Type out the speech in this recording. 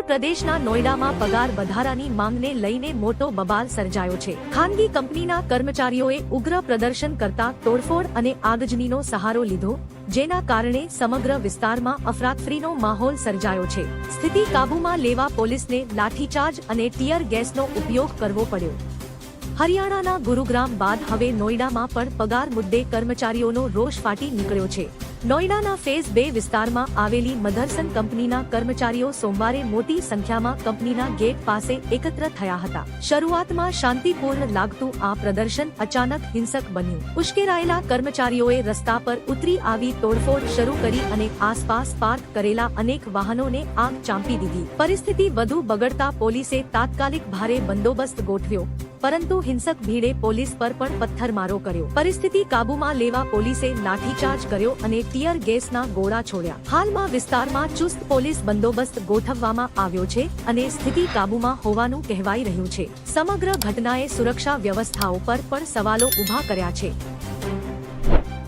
પ્રદેશના નોઈડામાં પગાર વધારાની માંગને લઈને મોટો બબાલ સર્જાયો છે। ખાનગી કંપનીના કર્મચારીઓએ ઉગ્ર પ્રદર્શન કરતા તોડફોડ અને આગજનીનો સહારો લીધો, જેના કારણે સમગ્ર વિસ્તારમાં અફરાતફરીનો માહોલ સર્જાયો છે। સ્થિતિ કાબૂમાં લેવા પોલીસને લાઠીચાર્જ અને ટીયર ગેસનો ઉપયોગ કરવો પડ્યો। હરિયાણાના ગુરુગ્રામ બાદ હવે નોઈડામાં પણ પગાર મુદ્દે કર્મચારીઓનો રોષ ફાટી નીકળ્યો છે। નોઈડાના ફેઝ 2 વિસ્તારમાં આવેલી મધરસન કંપનીના કર્મચારીઓ સોમવારે મોટી સંખ્યામાં કંપનીના ગેટ પાસે એકત્ર થયા હતા। શરૂઆતમાં શાંતિપૂર્ણ લાગતું આ પ્રદર્શન અચાનક હિંસક બન્યું। ઉશ્કેરાયેલા કર્મચારીઓએ રસ્તા પર ઉતરી આવી તોડફોડ શરૂ કરી અને આસપાસ પાર્ક કરેલા અનેક વાહનોને આગ ચાંપી દીધી। પરિસ્થિતિ વધુ બગડતા પોલીસે તાત્કાલિક ભારે બંદોબસ્ત ગોઠવ્યો, પરંતુ હિંસક ભીડે પોલીસ પર પણ પથ્થરમારો કર્યો। પરિસ્થિતિ કાબૂમાં લેવા પોલીસે લાઠીચાર્જ કર્યો અને ટીયર ગેસના ગોળા છોડ્યા। હાલમાં વિસ્તારમાં ચુસ્ત પોલીસ બંદોબસ્ત ગોઠવવામાં આવ્યો છે અને સ્થિતિ કાબૂમાં હોવાનું કહેવાઈ રહ્યું છે। સમગ્ર ઘટનાએ સુરક્ષા વ્યવસ્થાઓ પર પણ સવાલો ઊભા કર્યા છે।